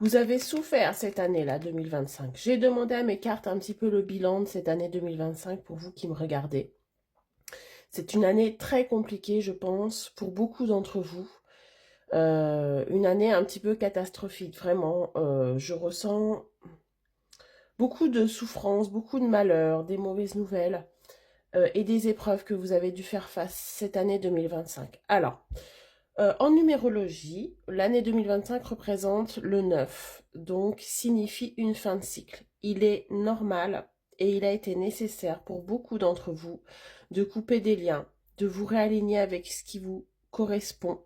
Vous avez souffert cette année-là, 2025. J'ai demandé à mes cartes un petit peu le bilan de cette année 2025 pour vous qui me regardez. C'est une année très compliquée, je pense, pour beaucoup d'entre vous. Une année un petit peu catastrophique, vraiment. Je ressens beaucoup de souffrances, beaucoup de malheurs, des mauvaises nouvelles et des épreuves que vous avez dû faire face cette année 2025. Alors, en numérologie, l'année 2025 représente le 9, donc signifie une fin de cycle. Il est normal et il a été nécessaire pour beaucoup d'entre vous de couper des liens, de vous réaligner avec ce qui vous correspond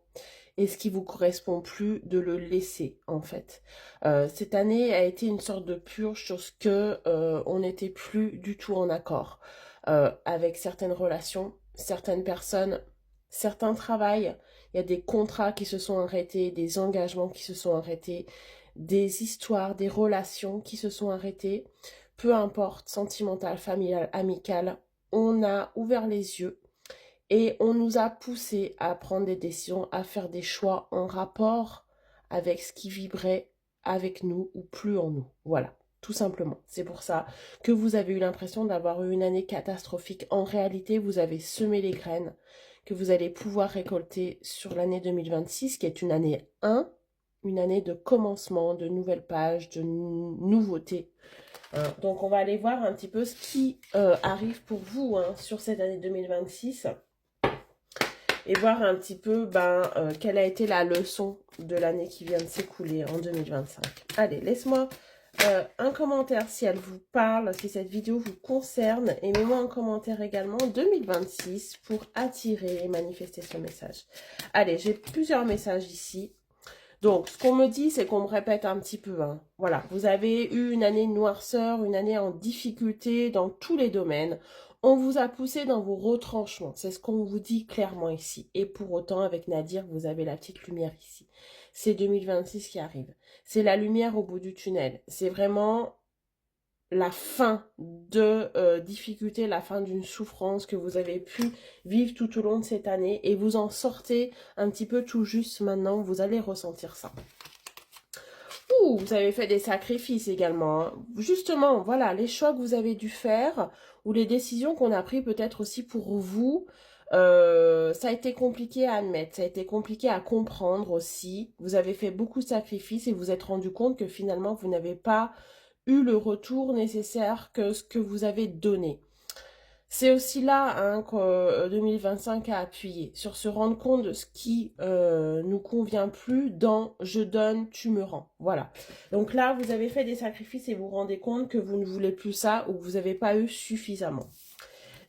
et ce qui vous correspond plus, de le laisser en fait. Cette année a été une sorte de purge sur ce que on n'était plus du tout en accord avec certaines relations, certaines personnes, certains travails. Il y a des contrats qui se sont arrêtés, des engagements qui se sont arrêtés, des histoires, des relations qui se sont arrêtées. Peu importe, sentimental, familial, amical, on a ouvert les yeux et on nous a poussé à prendre des décisions, à faire des choix en rapport avec ce qui vibrait avec nous ou plus en nous. Voilà, tout simplement. C'est pour ça que vous avez eu l'impression d'avoir eu une année catastrophique. En réalité, vous avez semé les graines que vous allez pouvoir récolter sur l'année 2026, qui est une année 1, une année de commencement, de nouvelles pages, de nouveautés. Donc on va aller voir un petit peu ce qui arrive pour vous sur cette année 2026 et voir un petit peu quelle a été la leçon de l'année qui vient de s'écouler en 2025. Allez, laisse-moi un commentaire si elle vous parle, si cette vidéo vous concerne, et mets-moi un commentaire également 2026 pour attirer et manifester ce message. Allez, j'ai plusieurs messages ici. Donc, ce qu'on me dit, c'est qu'on me répète un petit peu. Voilà, vous avez eu une année de noirceur, une année en difficulté dans tous les domaines. On vous a poussé dans vos retranchements. C'est ce qu'on vous dit clairement ici. Et pour autant, avec Nadir, vous avez la petite lumière ici. C'est 2026 qui arrive. C'est la lumière au bout du tunnel. C'est vraiment la fin de difficulté, la fin d'une souffrance que vous avez pu vivre tout au long de cette année et vous en sortez un petit peu tout juste maintenant, vous allez ressentir ça. Ouh, vous avez fait des sacrifices également. Justement, voilà, les choix que vous avez dû faire ou les décisions qu'on a prises peut-être aussi pour vous, ça a été compliqué à admettre, ça a été compliqué à comprendre aussi. Vous avez fait beaucoup de sacrifices et vous êtes rendu compte que finalement, vous n'avez pas eu le retour nécessaire que ce que vous avez donné. C'est aussi là que 2025 a appuyé, sur se rendre compte de ce qui nous convient plus dans « je donne, tu me rends ». Voilà. Donc là, vous avez fait des sacrifices et vous vous rendez compte que vous ne voulez plus ça ou que vous n'avez pas eu suffisamment.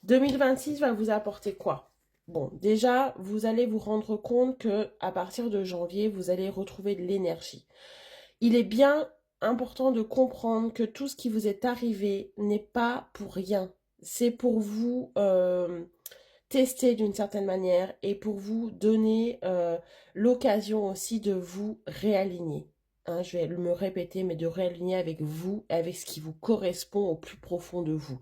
2026 va vous apporter quoi? Bon, déjà, vous allez vous rendre compte que à partir de janvier, vous allez retrouver de l'énergie. Il est bien important de comprendre que tout ce qui vous est arrivé n'est pas pour rien. C'est pour vous tester d'une certaine manière et pour vous donner l'occasion aussi de vous réaligner. Je vais me répéter, mais de réaligner avec vous, avec ce qui vous correspond au plus profond de vous.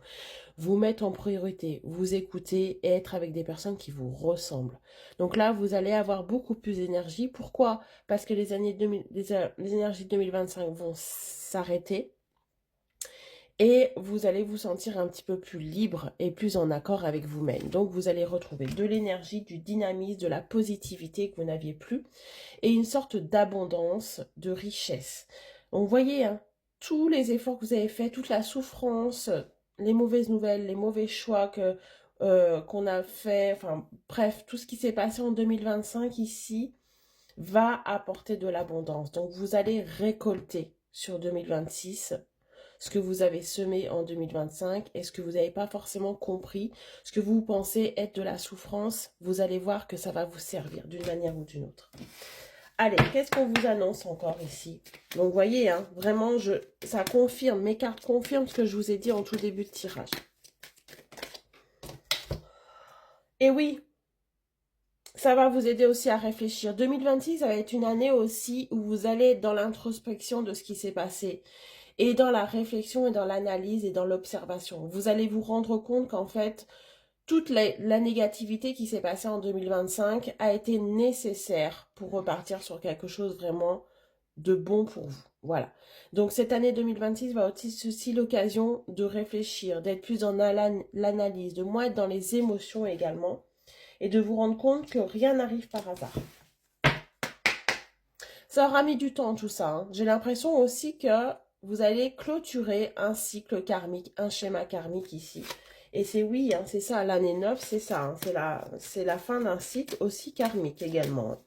Vous mettre en priorité, vous écouter et être avec des personnes qui vous ressemblent. Donc là, vous allez avoir beaucoup plus d'énergie. Pourquoi? Parce que les énergies de 2025 vont s'arrêter et vous allez vous sentir un petit peu plus libre et plus en accord avec vous-même. Donc vous allez retrouver de l'énergie, du dynamisme, de la positivité que vous n'aviez plus et une sorte d'abondance, de richesse. Donc vous voyez, tous les efforts que vous avez faits, toute la souffrance, les mauvaises nouvelles, les mauvais choix qu'on a fait, enfin bref, tout ce qui s'est passé en 2025 ici va apporter de l'abondance. Donc vous allez récolter sur 2026 ce que vous avez semé en 2025 et ce que vous n'avez pas forcément compris, ce que vous pensez être de la souffrance, vous allez voir que ça va vous servir d'une manière ou d'une autre. Allez, qu'est-ce qu'on vous annonce encore ici? Donc, vous voyez, vraiment, ça confirme, mes cartes confirment ce que je vous ai dit en tout début de tirage. Et oui, ça va vous aider aussi à réfléchir. 2026, ça va être une année aussi où vous allez être dans l'introspection de ce qui s'est passé. Et dans la réflexion et dans l'analyse et dans l'observation. Vous allez vous rendre compte qu'en fait, toute la négativité qui s'est passée en 2025 a été nécessaire pour repartir sur quelque chose vraiment de bon pour vous. Voilà. Donc cette année 2026 va aussi l'occasion de réfléchir, d'être plus dans l'analyse, de moins être dans les émotions également, et de vous rendre compte que rien n'arrive par hasard. Ça aura mis du temps tout ça, hein. J'ai l'impression aussi que vous allez clôturer un cycle karmique, un schéma karmique ici. Et c'est oui, hein, c'est ça, l'année 9, c'est ça, hein, c'est la fin d'un cycle aussi karmique également.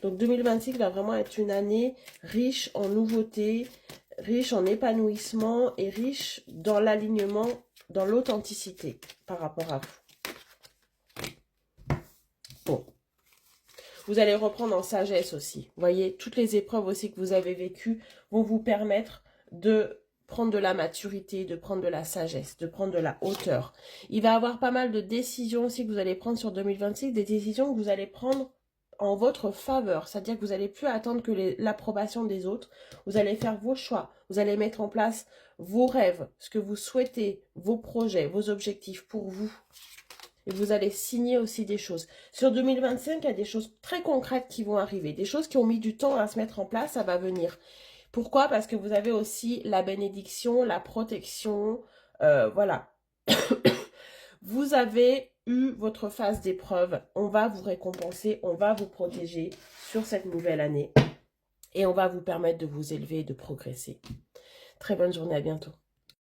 Donc 2026 va vraiment être une année riche en nouveautés, riche en épanouissement et riche dans l'alignement, dans l'authenticité par rapport à vous. Bon. Vous allez reprendre en sagesse aussi. Vous voyez, toutes les épreuves aussi que vous avez vécues vont vous permettre de prendre de la maturité, de prendre de la sagesse, de prendre de la hauteur. Il va y avoir pas mal de décisions aussi que vous allez prendre sur 2026, des décisions que vous allez prendre en votre faveur. C'est-à-dire que vous n'allez plus attendre que l'approbation des autres. Vous allez faire vos choix. Vous allez mettre en place vos rêves, ce que vous souhaitez, vos projets, vos objectifs pour vous. Et vous allez signer aussi des choses. Sur 2025, il y a des choses très concrètes qui vont arriver. Des choses qui ont mis du temps à se mettre en place, ça va venir. Pourquoi? Parce que vous avez aussi la bénédiction, la protection, voilà. Vous avez eu votre phase d'épreuve. On va vous récompenser, on va vous protéger sur cette nouvelle année. Et on va vous permettre de vous élever et de progresser. Très bonne journée, à bientôt.